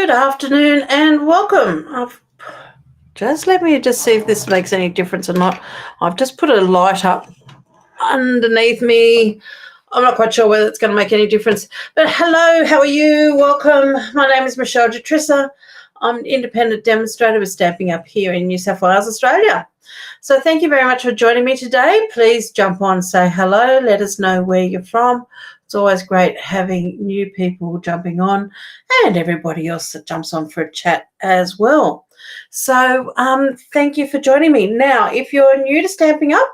Good afternoon and welcome. Let me just see if this makes any difference or not. I've just put a light up underneath me. I'm not quite sure whether it's going to make any difference. But hello, how are you? Welcome. My name is Michele Jutrisa. I'm an independent demonstrator with Stamping Up here in New South Wales, Australia. So thank you very much for joining me today. Please jump on, say hello, let us know where you're from. It's always great having new people jumping on and everybody else that jumps on for a chat as well. So thank you for joining me. Now, if you're new to Stamping Up,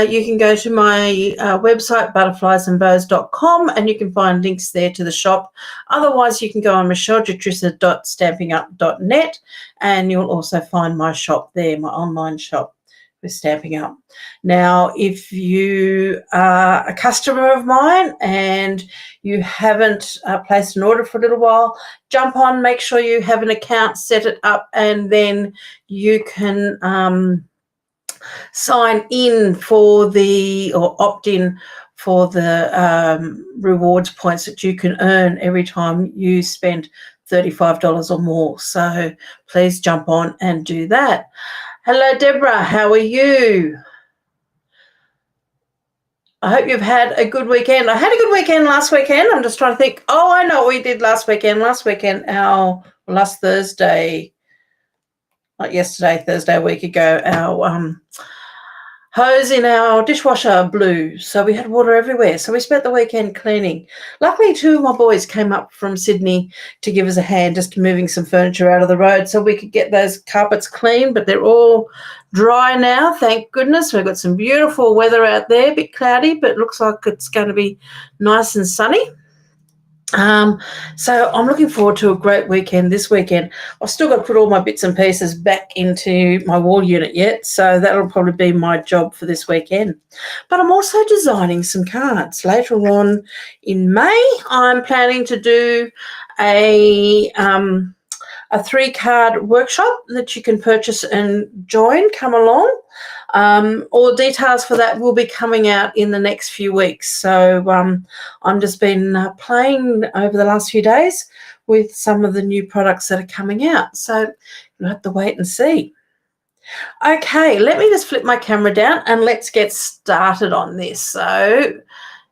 you can go to my website, butterfliesandbows.com, and you can find links there to the shop. Otherwise, you can go on michellejutrisa.stampingup.net, and you'll also find my shop there, my online shop with Stamping Up. Now, if you are a customer of mine and you haven't placed an order for a little while, jump on, make sure you have an account, set it up, and then you can sign in for or opt in for the rewards points that you can earn every time you spend $35 or more. So please jump on and do that. Hello, Deborah. How are you? I hope you've had a good weekend. I had a good weekend last weekend. I'm just trying to think. Oh, I know what we did last weekend. Last Thursday, not yesterday, Thursday, a week ago, our hose in our dishwasher blew, so we had water everywhere. So we spent the weekend cleaning. Luckily, two of my boys came up from Sydney to give us a hand, just moving some furniture out of the road so we could get those carpets clean, but they're all dry now, thank goodness. We've got some beautiful weather out there, a bit cloudy, but it looks like it's going to be nice and sunny. So I'm looking forward to a great weekend this weekend. I've still got to put all my bits and pieces back into my wall unit yet, so that'll probably be my job for this weekend. But I'm also designing some cards. Later on in May, I'm planning to do a 3-card workshop that you can purchase and join. Come along. All the details for that will be coming out in the next few weeks. So I'm just been playing over the last few days with some of the new products that are coming out. So you'll have to wait and see. Okay, let me just flip my camera down and let's get started on this. So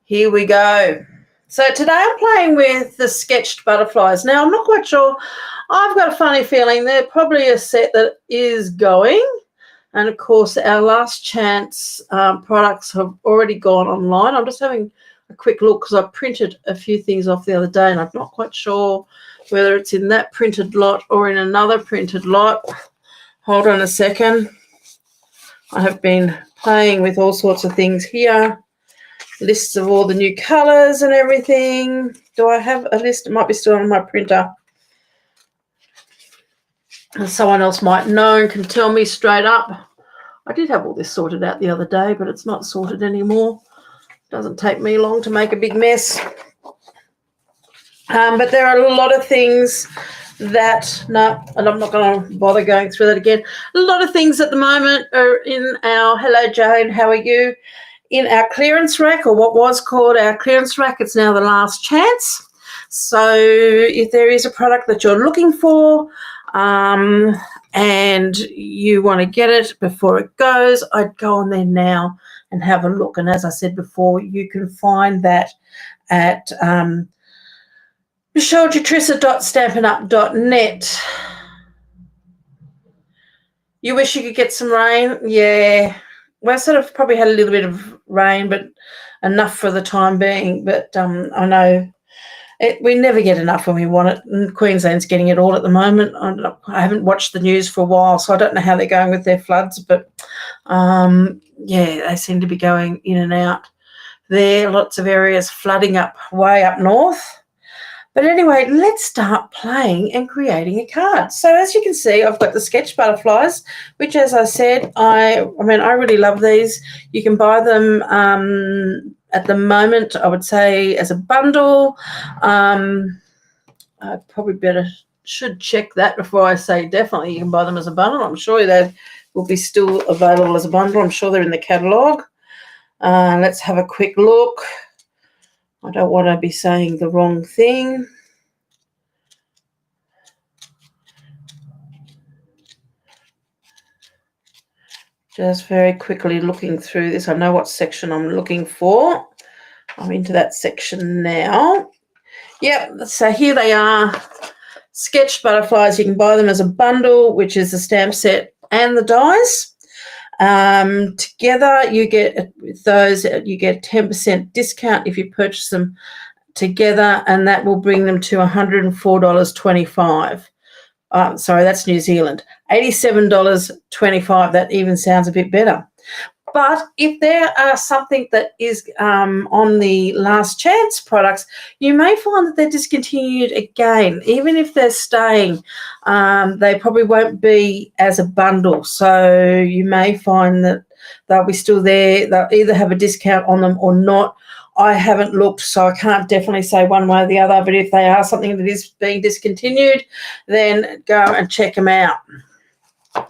here we go. So today I'm playing with the sketched butterflies. Now, I'm not quite sure. I've got a funny feeling they're probably a set that is going. And, of course, our last chance products have already gone online. I'm just having a quick look because I printed a few things off the other day and I'm not quite sure whether it's in that printed lot or in another printed lot. Hold on a second. I have been playing with all sorts of things here. Lists of all the new colours and everything. Do I have a list? It might be still on my printer. And someone else might know and can tell me straight up. I did have all this sorted out the other day, but it's not sorted anymore. Doesn't take me long to make a big mess. But there are a lot of things that, and I'm not going to bother going through that again. A lot of things at the moment are in our, hello Jane, how are you? In our clearance rack, or what was called our clearance rack. It's now the last chance. So if there is a product that you're looking for, and you want to get it before it goes, I'd go on there now and have a look. And as I said before, you can find that at michellejutrisa.stampingup.net. You wish you could get some rain? Yeah. Well, I sort of probably had a little bit of rain, but enough for the time being. But I know we never get enough when we want it, and Queensland's getting it all at the moment. I haven't watched the news for a while, so I don't know how they're going with their floods, but, yeah, they seem to be going in and out there. Lots of areas flooding up way up north. But anyway, let's start playing and creating a card. So as you can see, I've got the sketch butterflies, which, as I said, I really love these. You can buy them at the moment, I would say, as a bundle. I probably should check that before I say definitely you can buy them as a bundle. I'm sure they will be still available as a bundle. I'm sure they're in the catalogue. Let's have a quick look. I don't want to be saying the wrong thing. Just very quickly looking through this. I know what section I'm looking for. I'm into that section now. Yep, so here they are. Sketched butterflies. You can buy them as a bundle, which is the stamp set and the dies. Together, you get with those, you get 10% discount if you purchase them together, and that will bring them to $104.25. Sorry, that's New Zealand. $87.25. That even sounds a bit better. But if there are something that is on the last chance products, you may find that they're discontinued again. Even if they're staying, they probably won't be as a bundle. So you may find that they'll be still there. They'll either have a discount on them or not. I haven't looked, so I can't definitely say one way or the other. But if they are something that is being discontinued, then go and check them out.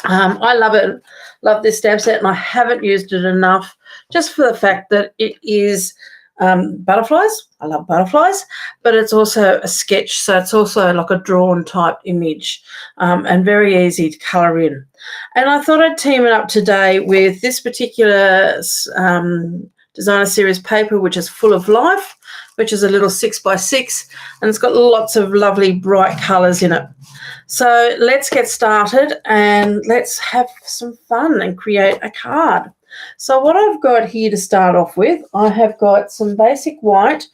I love it. Love this stamp set, and I haven't used it enough just for the fact that it is butterflies. I love butterflies, but it's also a sketch, so it's also like a drawn type image and very easy to colour in. And I thought I'd team it up today with this particular designer series paper, which is Full of Life, which is a little 6x6, and it's got lots of lovely bright colours in it. So let's get started and let's have some fun and create a card. So what I've got here to start off with, I have got some basic white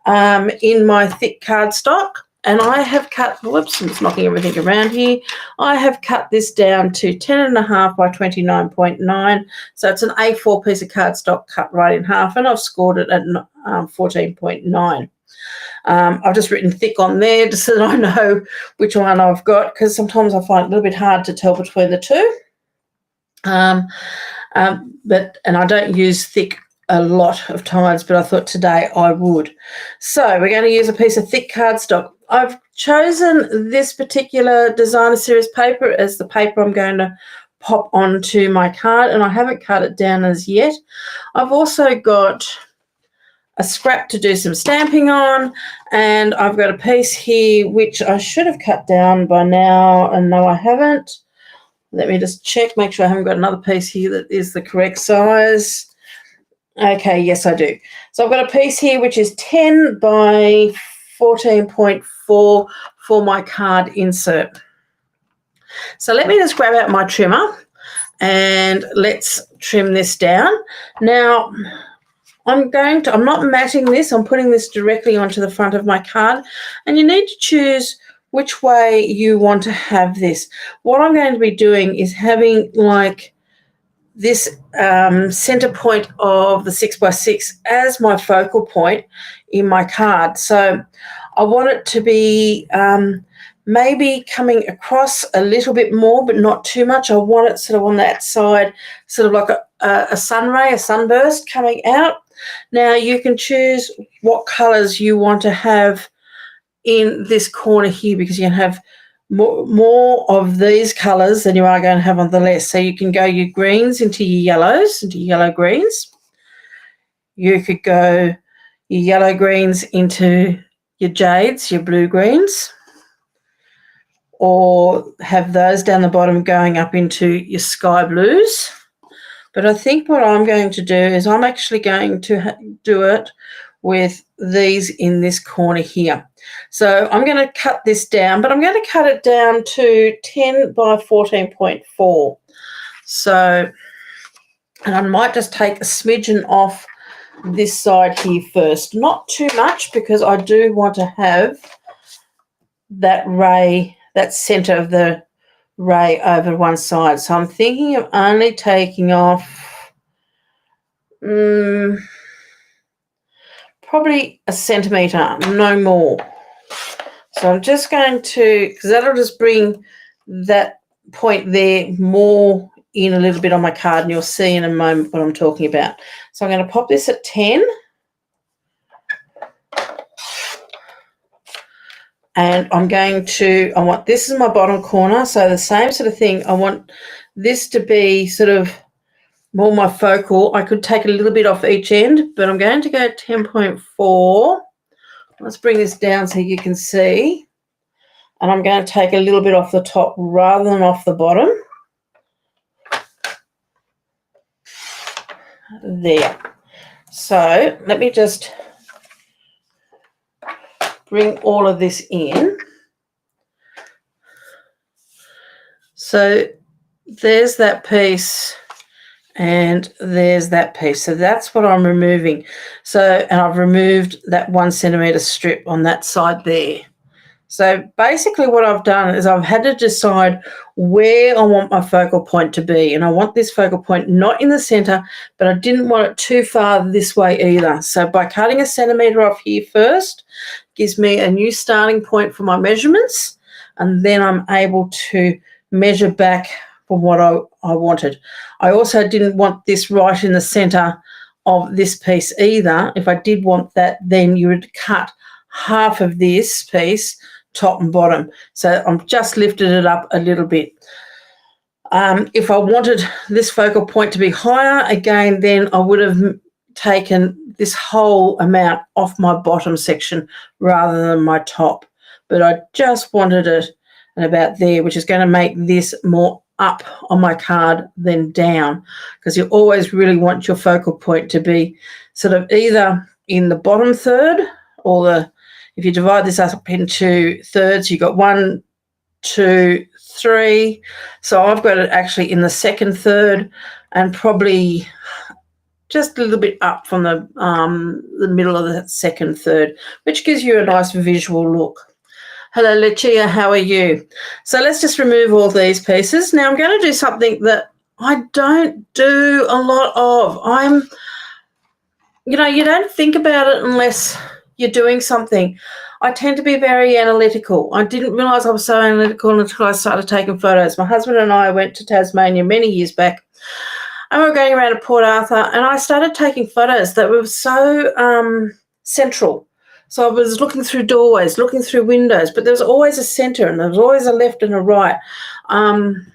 in my thick cardstock, and I have cut, whoops, I'm just knocking everything around here. I have cut this down to 10.5 by 29.9. So it's an A4 piece of cardstock cut right in half, and I've scored it at 14.9. I've just written thick on there just so that I know which one I've got, because sometimes I find it a little bit hard to tell between the two. And I don't use thick a lot of times, but I thought today I would. So we're going to use a piece of thick cardstock. I've chosen this particular designer series paper as the paper I'm going to pop onto my card, and I haven't cut it down as yet. I've also got a scrap to do some stamping on, and I've got a piece here which I should have cut down by now, and no, I haven't. Let me just check, make sure I haven't got another piece here that is the correct size. Okay, yes, I do. So I've got a piece here which is 10 by 14.4 for my card insert. So let me just grab out my trimmer and let's trim this down. Now, I'm not matting this, I'm putting this directly onto the front of my card, and you need to choose which way you want to have this. What I'm going to be doing is having like this center point of the 6x6 as my focal point in my card. So I want it to be maybe coming across a little bit more, but not too much. I want it sort of on that side, sort of like a sun ray, a sunburst coming out. Now you can choose what colours you want to have in this corner here, because you can have more of these colours than you are going to have on the left. So you can go your greens into your yellows, into yellow greens. You could go your yellow greens into your jades, your blue greens, or have those down the bottom going up into your sky blues. But I think what I'm going to do is I'm actually going to do it with these in this corner here. So I'm going to cut this down, but I'm going to cut it down to 10 by 14.4. So, and I might just take a smidgen off this side here first. Not too much, because I do want to have that ray, that centre of the ray over one side. So I'm thinking of only taking off probably a centimetre, no more. So I'm just going to, because that'll just bring that point there more in a little bit on my card, and you'll see in a moment what I'm talking about. So I'm going to pop this at 10. And I'm going to, I want, this is my bottom corner, so the same sort of thing. I want this to be sort of more my focal. I could take a little bit off each end, but I'm going to go 10.4. Let's bring this down so you can see. And I'm going to take a little bit off the top rather than off the bottom. there. So let me just bring all of this in. So there's that piece and there's that piece. So that's what I'm removing. So, and I've removed that 1 centimetre strip on that side there. So basically what I've done is I've had to decide where I want my focal point to be. And I want this focal point not in the centre, but I didn't want it too far this way either. So by cutting 1 centimetre off here first, gives me a new starting point for my measurements. And then I'm able to measure back for what I wanted. I also didn't want this right in the centre of this piece either. If I did want that, then you would cut half of this piece, top and bottom. So I've just lifted it up a little bit. If I wanted this focal point to be higher, again, then I would have taken this whole amount off my bottom section rather than my top. But I just wanted it at about there, which is going to make this more up on my card than down, because you always really want your focal point to be sort of either in the bottom third or if you divide this up into thirds, you've got 1, 2, 3. So I've got it actually in the second third and probably just a little bit up from the middle of the second third, which gives you a nice visual look. Hello, Lucia, how are you? So let's just remove all these pieces. Now I'm going to do something that I don't do a lot of. You don't think about it unless you're doing something. I tend to be very analytical. I didn't realise I was so analytical until I started taking photos. My husband and I went to Tasmania many years back, and we were going around to Port Arthur, and I started taking photos that were so central. So I was looking through doorways, looking through windows, but there was always a centre and there was always a left and a right. I'm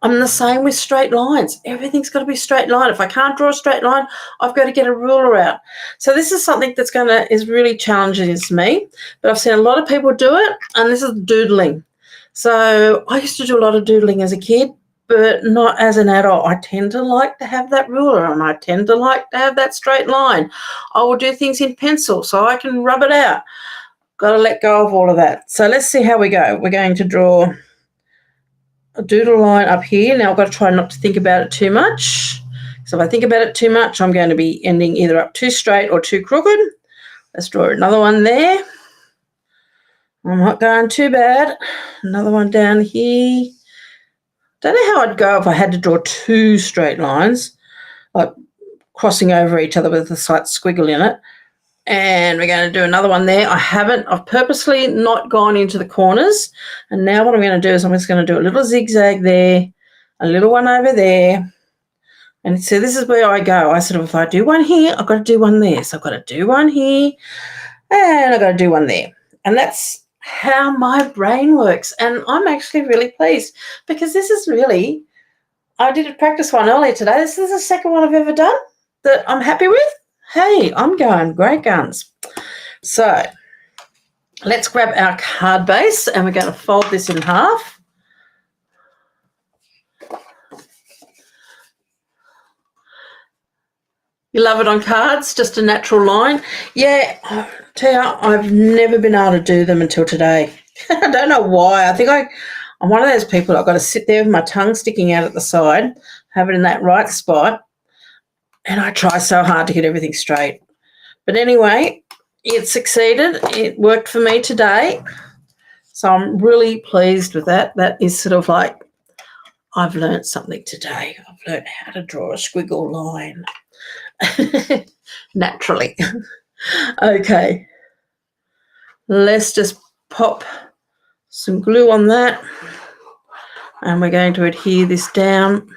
the same with straight lines. Everything's got to be straight line. If I can't draw a straight line, I've got to get a ruler out. So this is something that's is really challenging to me, but I've seen a lot of people do it, and this is doodling. So I used to do a lot of doodling as a kid, but not as an adult. I tend to like to have that ruler and I tend to like to have that straight line. I will do things in pencil so I can rub it out. Got to let go of all of that. So let's see how we go. We're going to draw a doodle line up here. Now I've got to try not to think about it too much. So if I think about it too much, I'm going to be ending either up too straight or too crooked. Let's draw another one there. I'm not going too bad. Another one down here. Don't know how I'd go if I had to draw 2 straight lines, like crossing over each other with a slight squiggle in it. And we're going to do another one there. I've purposely not gone into the corners. And now what I'm going to do is I'm just going to do a little zigzag there, a little one over there. And so this is where I go. If I do one here, I've got to do one there. So I've got to do one here and I've got to do one there. And that's how my brain works. And I'm actually really pleased because this is really, I did a practice one earlier today. This is the second one I've ever done that I'm happy with. Hey, I'm going great guns. So let's grab our card base and we're going to fold this in half. You love it on cards, just a natural line. Yeah, I'll tell you, I've never been able to do them until today. I don't know why. I think I'm one of those people I've got to sit there with my tongue sticking out at the side, have it in that right spot, and I try so hard to get everything straight. But anyway, it succeeded. It worked for me today. So I'm really pleased with that. That is sort of like I've learned something today. I've learned how to draw a squiggle line. Naturally. Okay, let's just pop some glue on that and we're going to adhere this down.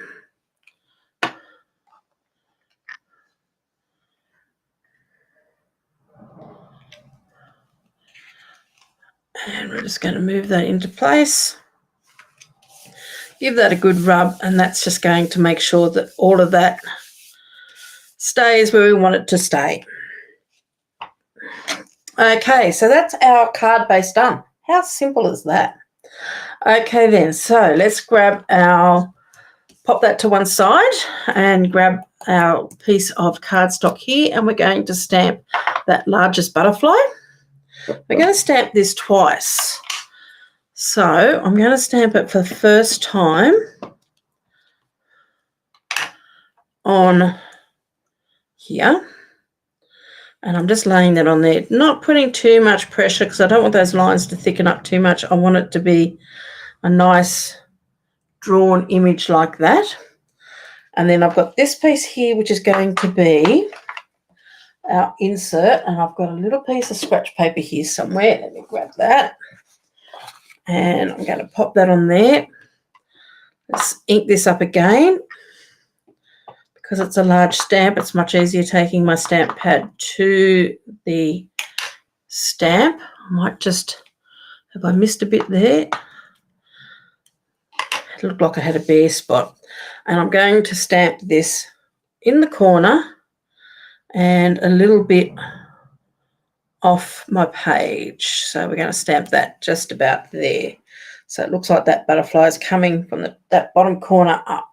And we're just going to move that into place. Give that a good rub, and that's just going to make sure that all of that stays where we want it to stay. Okay, so that's our card base done. How simple is that? Okay then, so let's grab our pop that to one side and grab our piece of cardstock here, and we're going to stamp that largest butterfly. We're going to stamp this twice. So I'm going to stamp it for the first time on here. And I'm just laying that on there, not putting too much pressure because I don't want those lines to thicken up too much. I want it to be a nice drawn image like that. And then I've got this piece here, which is going to be our insert, and I've got a little piece of scratch paper here somewhere. Let me grab that. And I'm going to pop that on there. Let's ink this up again. Because it's a large stamp, it's much easier taking my stamp pad to the stamp. I might just, have I missed a bit there? It looked like I had a bare spot. And I'm going to stamp this in the corner and a little bit off my page. So we're going to stamp that just about there. So it looks like that butterfly is coming from that bottom corner up.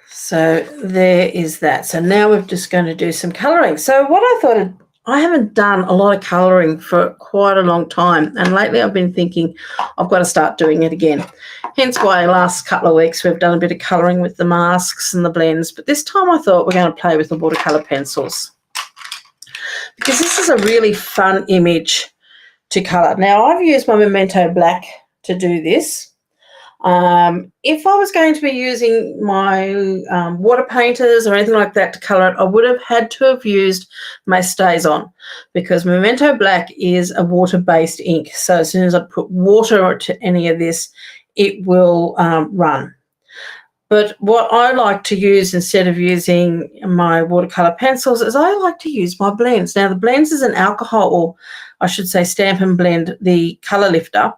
So there is that. So now we're just going to do some colouring. So what I thought, I haven't done a lot of colouring for quite a long time, and lately I've been thinking I've got to start doing it again. Hence why last couple of weeks we've done a bit of colouring with the masks and the blends, but this time I thought we're going to play with the watercolour pencils because this is a really fun image to colour. Now I've used my Memento Black to do this. If I was going to be using my water painters or anything like that to colour it, I would have had to have used my Stays On, because Memento Black is a water-based ink. So as soon as I put water to any of this, it will run. But what I like to use instead of using my watercolour pencils is I like to use my blends. Now the blends is an alcohol, or I should say Stamp and Blend, the colour lifter.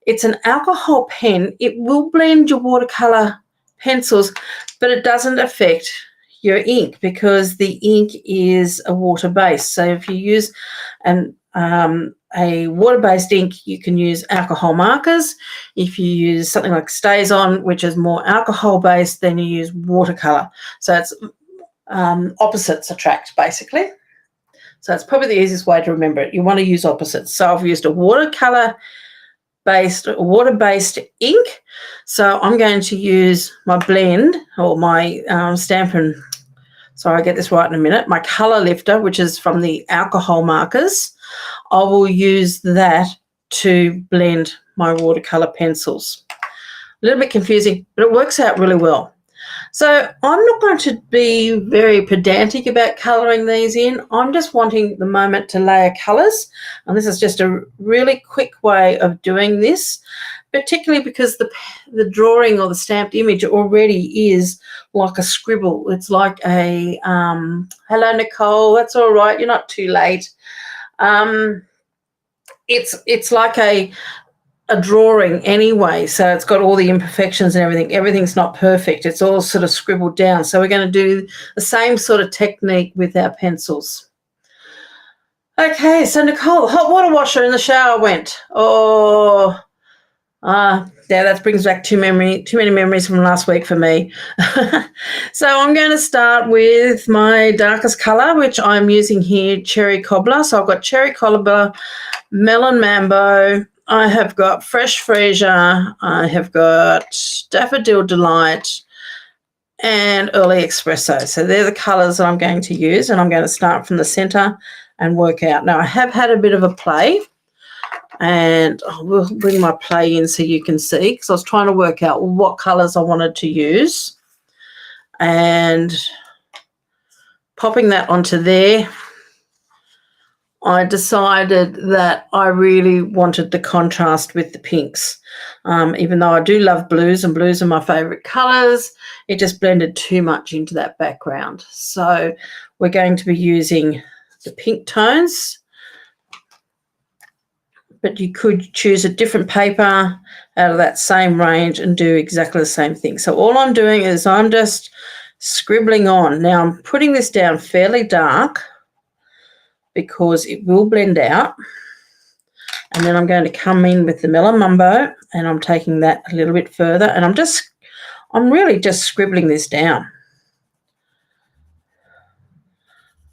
It's an alcohol pen. It will blend your watercolour pencils, but it doesn't affect your ink because the ink is a water-based. So if you use a water-based ink, you can use alcohol markers. If you use something like Stays On, which is more alcohol-based, then you use watercolour. So it's opposites attract, basically. So it's probably the easiest way to remember it. You want to use opposites. So I've used a water-based ink. So I'm going to use my blend, or my Stamp and, sorry, I'll get this right in a minute, my colour lifter, which is from the alcohol markers. I will use that to blend my watercolour pencils. A little bit confusing, but it works out really well. So I'm not going to be very pedantic about colouring these in. I'm just wanting the moment to layer colours, and this is just a really quick way of doing this, particularly because the drawing or the stamped image already is like a scribble. It's like a, hello, Nicole, that's all right, you're not too late. It's like a drawing anyway, so it's got all the imperfections and everything. Everything's not perfect. It's all sort of scribbled down. So we're going to do the same sort of technique with our pencils. Okay, so Nicole, the hot water washer in the shower went. Oh, yeah, that brings back too many memories from last week for me. So I'm going to start with my darkest colour, which I'm using here, Cherry Cobbler. So I've got Cherry Cobbler, Melon Mambo, I have got Fresh Freesia, I have got Daffodil Delight, and Early Espresso. So they're the colours that I'm going to use, and I'm going to start from the centre and work out. Now I have had a bit of a play, and I will bring my play in so you can see, because I was trying to work out what colours I wanted to use, and popping that onto there, I decided that I really wanted the contrast with the pinks. Even though I do love blues, and blues are my favourite colours, it just blended too much into that background. So we're going to be using the pink tones, but you could choose a different paper out of that same range and do exactly the same thing. So all I'm doing is I'm just scribbling on. Now I'm putting this down fairly dark, because it will blend out. And then I'm going to come in with the Melamumbo, and I'm taking that a little bit further, and I'm really just scribbling this down.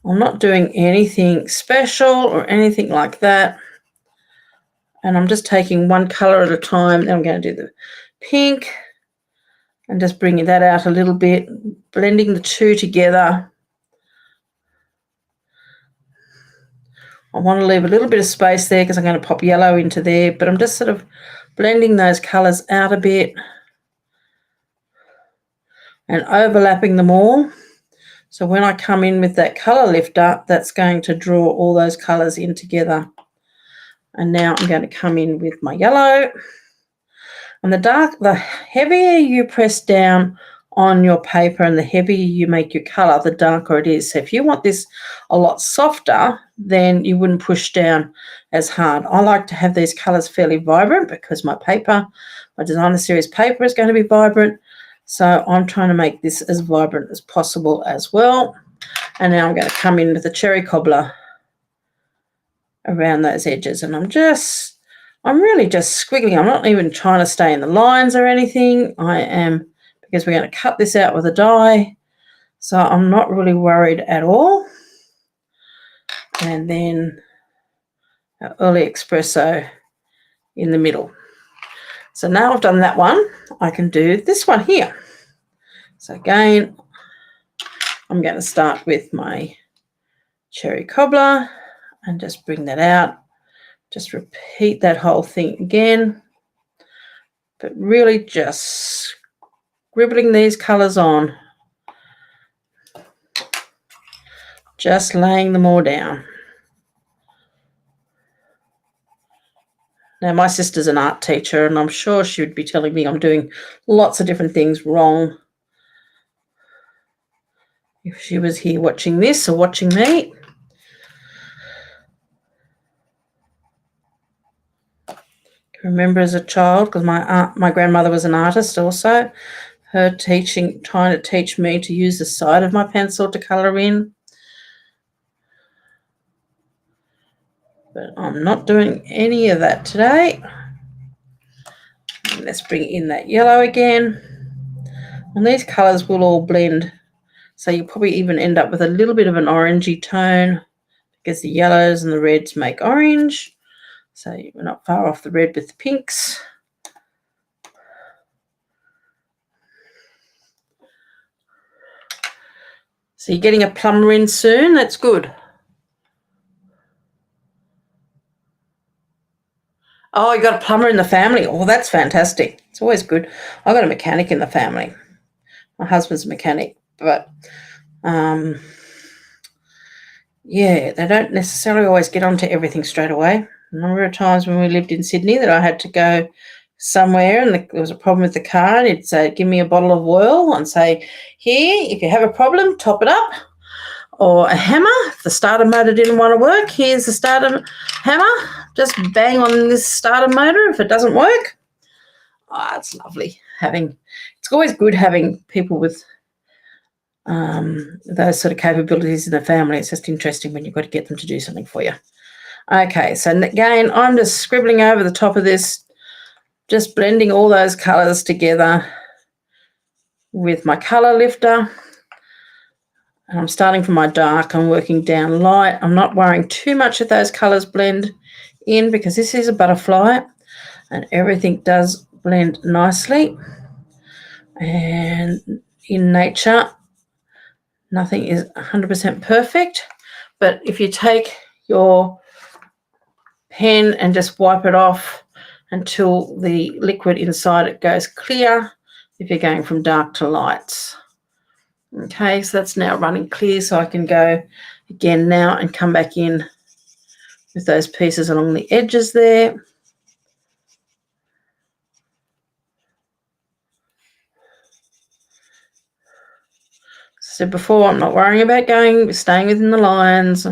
I'm not doing anything special or anything like that. And I'm just taking one colour at a time. Then I'm going to do the pink and just bringing that out a little bit, blending the two together. I want to leave a little bit of space there because I'm going to pop yellow into there, but I'm just sort of blending those colours out a bit and overlapping them all. So when I come in with that colour lifter, that's going to draw all those colours in together. And now I'm going to come in with my yellow. And the heavier you press down on your paper and the heavier you make your colour, the darker it is. So if you want this a lot softer, then you wouldn't push down as hard. I like to have these colours fairly vibrant because my designer series paper is going to be vibrant. So I'm trying to make this as vibrant as possible as well. And now I'm going to come in with the cherry cobbler around those edges. And I'm really just squiggling. I'm not even trying to stay in the lines or anything. Because we're going to cut this out with a die. So I'm not really worried at all. And then our early espresso in the middle. So now I've done that one, I can do this one here. So again, I'm going to start with my cherry cobbler and just bring that out. Just repeat that whole thing again, but really just scribbling these colours on, just laying them all down. Now, my sister's an art teacher, and I'm sure she would be telling me I'm doing lots of different things wrong if she was here watching this or watching me. I remember as a child, because my grandmother was an artist also, her trying to teach me to use the side of my pencil to colour in. But I'm not doing any of that today. And let's bring in that yellow again. And these colours will all blend. So you'll probably even end up with a little bit of an orangey tone because the yellows and the reds make orange. So we're not far off the red with the pinks. So you're getting a plumber in soon. That's good. Oh, you got a plumber in the family. Oh, that's fantastic. It's always good. I've got a mechanic in the family. My husband's a mechanic, but yeah, they don't necessarily always get onto everything straight away. A number of times when we lived in Sydney that I had to go somewhere and there was a problem with the car, and he'd say, give me a bottle of oil and say, here, if you have a problem, top it up. Or a hammer, if the starter motor didn't want to work, here's the starter hammer. Just bang on this starter motor if it doesn't work. Oh, it's lovely it's always good having people with those sort of capabilities in the family. It's just interesting when you've got to get them to do something for you. Okay, so again, I'm just scribbling over the top of this, just blending all those colours together with my colour lifter. And I'm starting from my dark, I'm working down light. I'm not worrying too much if those colours blend in because this is a butterfly and everything does blend nicely. And in nature, nothing is 100% perfect. But if you take your pen and just wipe it off until the liquid inside it goes clear, if you're going from dark to lights. Okay, so that's now running clear, so I can go again now and come back in with those pieces along the edges there. So before, I'm not worrying about staying within the lines.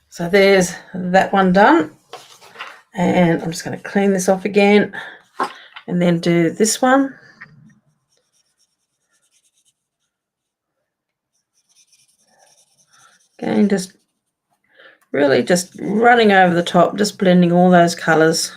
So there's that one done. And I'm just going to clean this off again and then do this one. Again, just really just running over the top, just blending all those colours.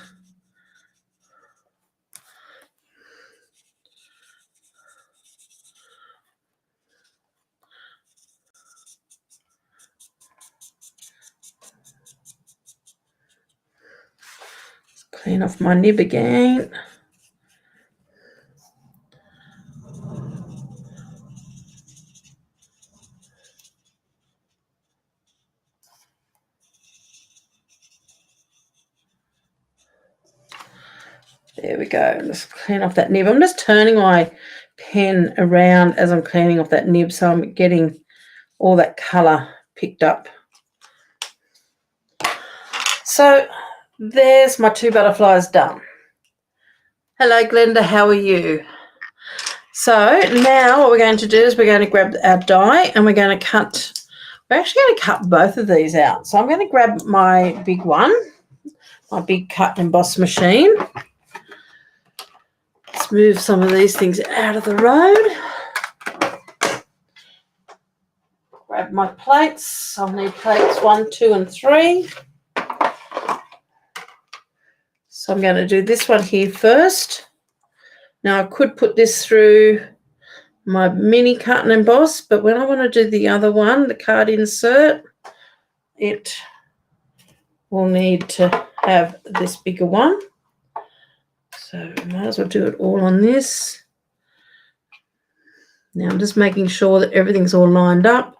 Clean off my nib again. There we go. Just clean off that nib. I'm just turning my pen around as I'm cleaning off that nib so I'm getting all that colour picked up. So there's my 2 butterflies done. Hello Glenda, how are you? So now what we're going to do is we're going to grab our die and we're going to cut, we're actually going to cut both of these out. So I'm going to grab my big one, my big cut and emboss machine. Let's move some of these things out of the road. Grab my plates. I'll need plates 1, 2, and 3. So I'm going to do this one here first. Now I could put this through my mini cut and emboss, but when I want to do the other one, the card insert, it will need to have this bigger one. So I might as well do it all on this. Now I'm just making sure that everything's all lined up.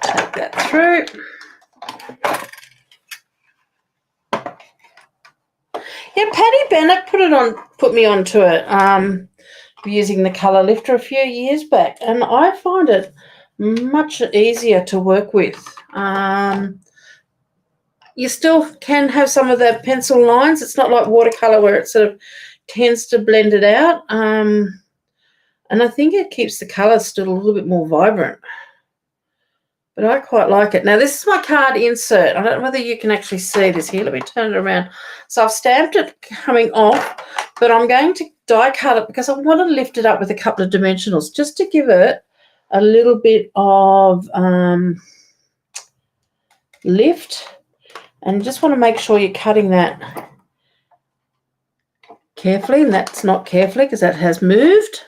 Take that through. Yeah, Patty Bennett put me onto it using the colour lifter a few years back, and I find it much easier to work with. You still can have some of the pencil lines. It's not like watercolour where it sort of tends to blend it out, and I think it keeps the colour still a little bit more vibrant. But I quite like it. Now, this is my card insert. I don't know whether you can actually see this here. Let me turn it around. So I've stamped it coming off, but I'm going to die cut it because I want to lift it up with a couple of dimensionals just to give it a little bit of lift. And you just want to make sure you're cutting that carefully, and that's not carefully because that has moved.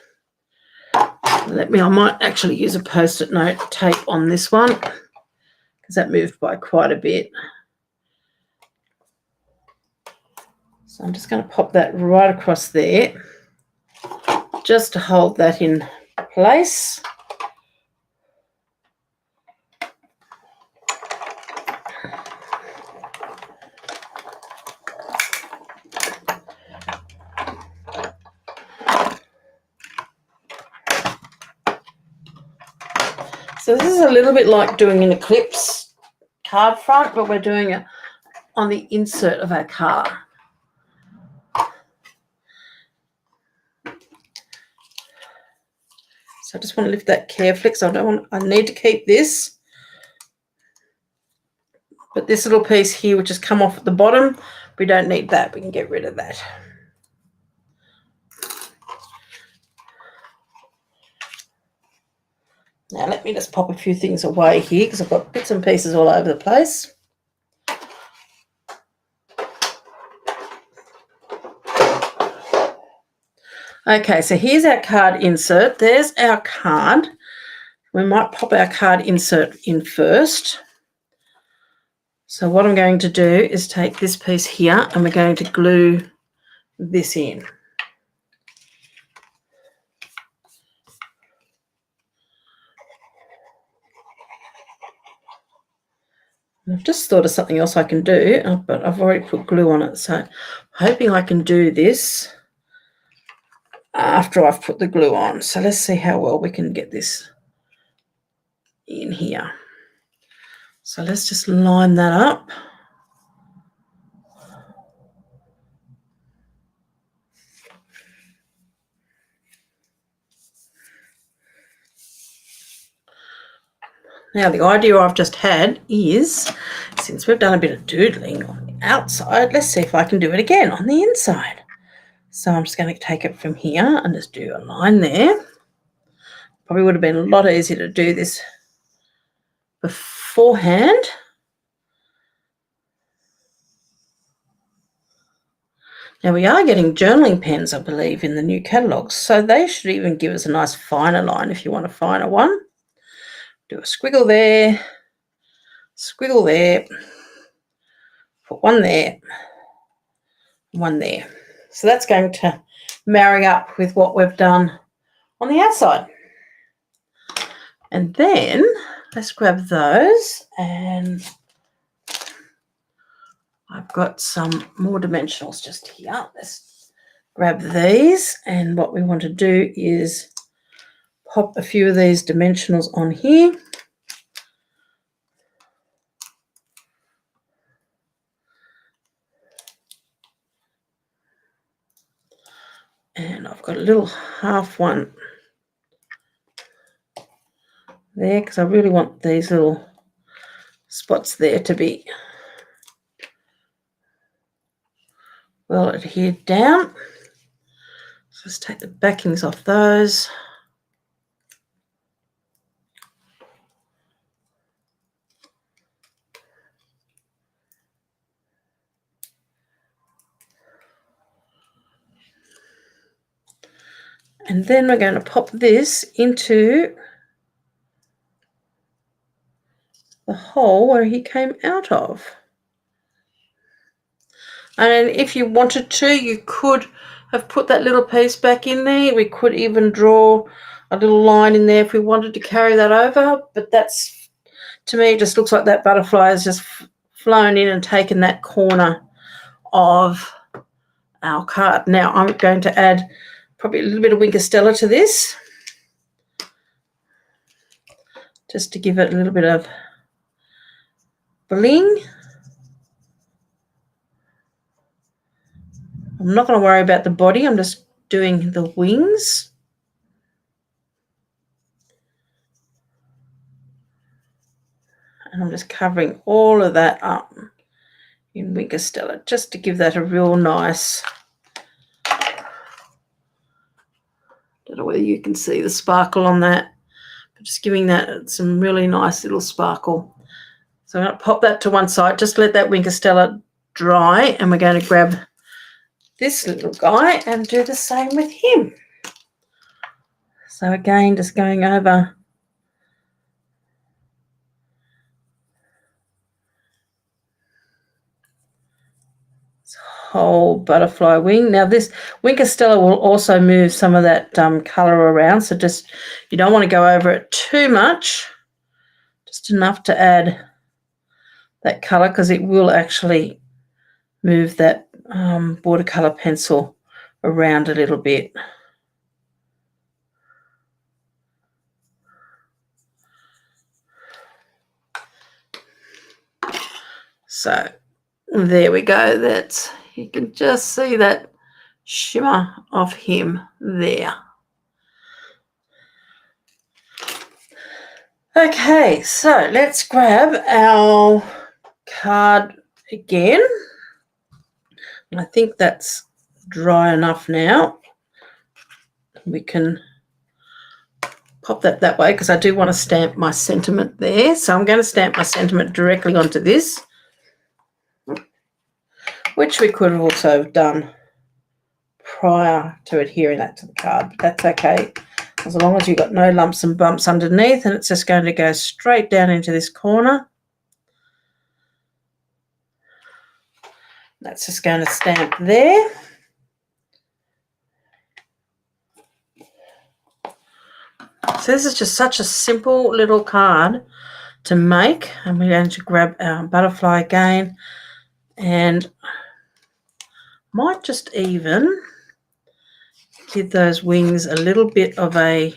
I might actually use a Post-it note tape on this one because that moved by quite a bit. So I'm just going to pop that right across there just to hold that in place. So this is a little bit like doing an eclipse card front, but we're doing it on the insert of our card. So I just want to lift that carefully because I need to keep this. But this little piece here, which has come off at the bottom, we don't need that. We can get rid of that. Now let me just pop a few things away here because I've got bits and pieces all over the place. Okay, so here's our card insert. There's our card. We might pop our card insert in first. So what I'm going to do is take this piece here and we're going to glue this in. I've just thought of something else I can do, but I've already put glue on it. So I'm hoping I can do this after I've put the glue on. So let's see how well we can get this in here. So let's just line that up. Now the idea I've just had is, since we've done a bit of doodling on the outside, let's see if I can do it again on the inside. So I'm just going to take it from here and just do a line there. Probably would have been a lot easier to do this beforehand. Now we are getting journaling pens, I believe, in the new catalogues, so they should even give us a nice finer line if you want a finer one. Do a squiggle there, put one there, one there. So that's going to marry up with what we've done on the outside. And then let's grab those, and I've got some more dimensionals just here. Let's grab these, and what we want to do is pop a few of these dimensionals on here. And I've got a little half one there because I really want these little spots there to be well adhered down. So let's take the backings off those. And then we're going to pop this into the hole where he came out of. And if you wanted to, you could have put that little piece back in there. We could even draw a little line in there if we wanted to carry that over. But that's, to me, it just looks like that butterfly has just flown in and taken that corner of our card. Now I'm going to add probably a little bit of Winker Stella to this, just to give it a little bit of bling. I'm not going to worry about the body. I'm just doing the wings. And I'm just covering all of that up in Winker Stella just to give that a real nice, don't know whether you can see the sparkle on that, but just giving that some really nice little sparkle. So I'm going to pop that to one side, just let that Winker Stella dry, and we're going to grab this little guy and do the same with him. So again, just going over this whole butterfly wing. Now this Winker Stella will also move some of that colour around, so just, you don't want to go over it too much, just enough to add that colour, because it will actually move that watercolour pencil around a little bit. So there we go. That's, you can just see that shimmer of him there. Okay, so let's grab our card again. I think that's dry enough now. We can pop that way because I do want to stamp my sentiment there. So I'm going to stamp my sentiment directly onto this, which we could have also done prior to adhering that to the card, but that's okay, as long as you've got no lumps and bumps underneath, and it's just going to go straight down into this corner. That's just going to stamp there. So this is just such a simple little card to make, and we're going to grab our butterfly again, and might just even give those wings a little bit of a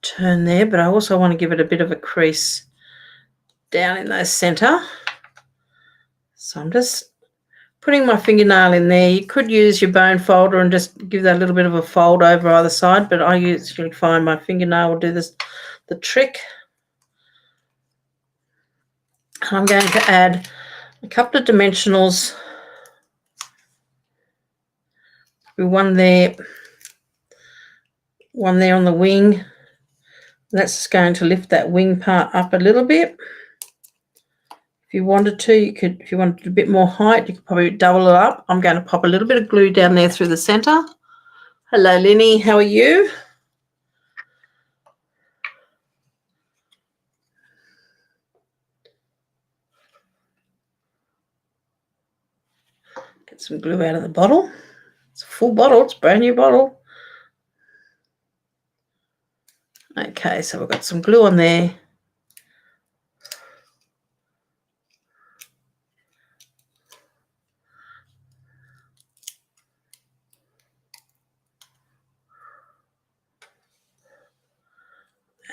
turn there, but I also want to give it a bit of a crease down in the center. So I'm just putting my fingernail in there. You could use your bone folder and just give that a little bit of a fold over either side, but I usually find my fingernail will do this, the trick. And I'm going to add a couple of dimensionals. One there on the wing. That's just going to lift that wing part up a little bit. If you wanted to, you could, if you wanted a bit more height, you could probably double it up. I'm going to pop a little bit of glue down there through the center. Hello, Linny, how are you? Get some glue out of the bottle. It's a full bottle, it's a brand new bottle. Okay, so we've got some glue on there.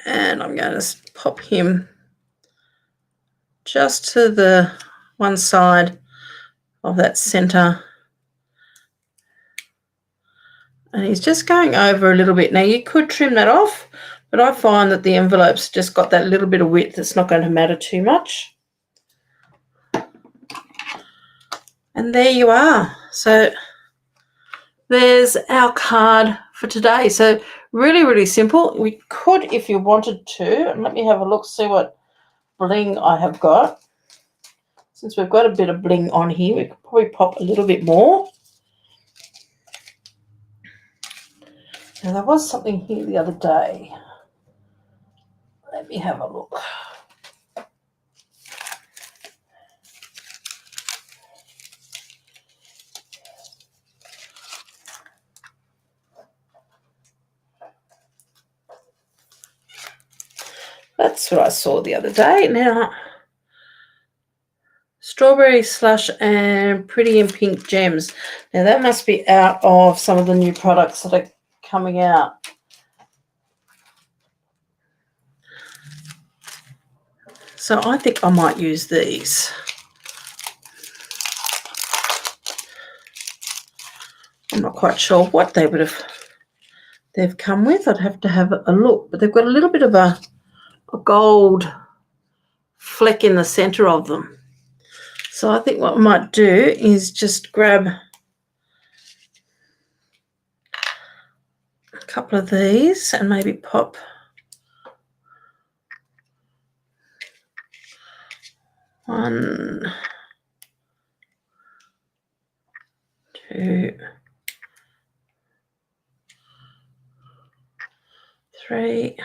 And I'm going to pop him just to the one side of that center. And he's just going over a little bit. Now, you could trim that off, but I find that the envelope's just got that little bit of width. It's not going to matter too much. And there you are. So there's our card for today. So really, really simple. We could, if you wanted to, and let me have a look, see what bling I have got. Since we've got a bit of bling on here, we could probably pop a little bit more. Now, there was something here the other day. Let me have a look. That's what I saw the other day. Now, strawberry slush and pretty in pink gems. Now, that must be out of some of the new products that are coming out. So I think I might use these. I'm not quite sure what they've come with. I'd have to have a look, but they've got a little bit of a gold fleck in the center of them. So I think what I might do is just grab a couple of these and maybe pop one, two, three.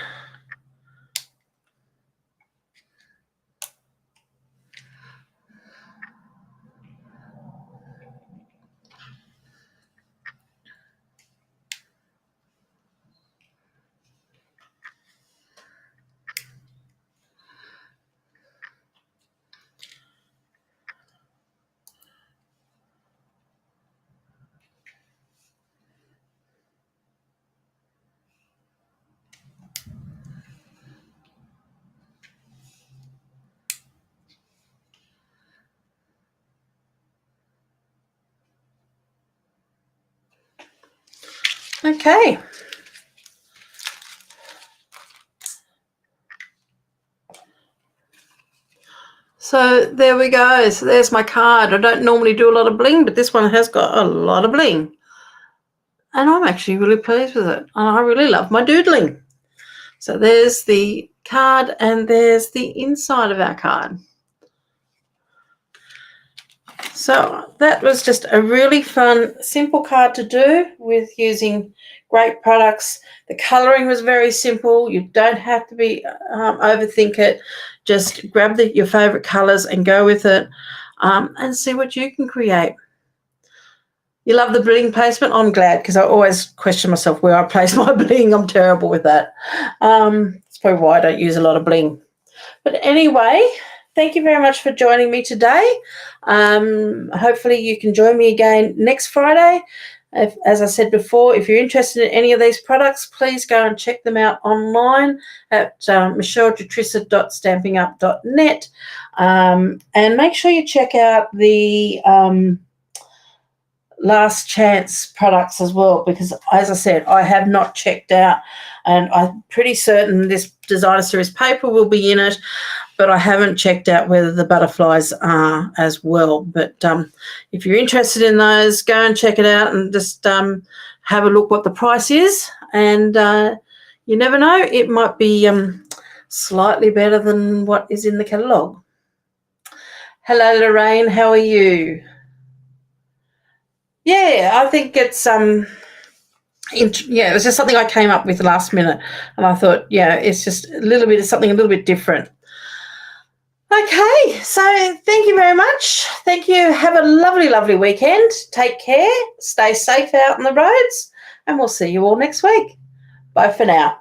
Okay. So there we go. So there's my card. I don't normally do a lot of bling, but this one has got a lot of bling. And I'm actually really pleased with it. And I really love my doodling. So there's the card and there's the inside of our card. So that was just a really fun, simple card to do with using great products. The colouring was very simple. You don't have to be overthink it. Just grab your favourite colours and go with it and see what you can create. You love the bling placement? I'm glad, because I always question myself where I place my bling. I'm terrible with that. It's probably why I don't use a lot of bling. But anyway, thank you very much for joining me today. Hopefully you can join me again next Friday. As I said before, if you're interested in any of these products, please go and check them out online at michellejutrisa.stampingup.net. And make sure you check out the last chance products as well, because as I said, I have not checked out, and I'm pretty certain this designer series paper will be in it. but I haven't checked out whether the butterflies are as well. But if you're interested in those, go and check it out and just have a look what the price is. And you never know, it might be slightly better than what is in the catalogue. Hello, Lorraine. How are you? Yeah, I think it's it was just something I came up with last minute, and I thought, it's just a little bit of something a little bit different. Okay, so thank you very much. Thank you. Have a lovely, lovely weekend. Take care. Stay safe out on the roads, and we'll see you all next week. Bye for now.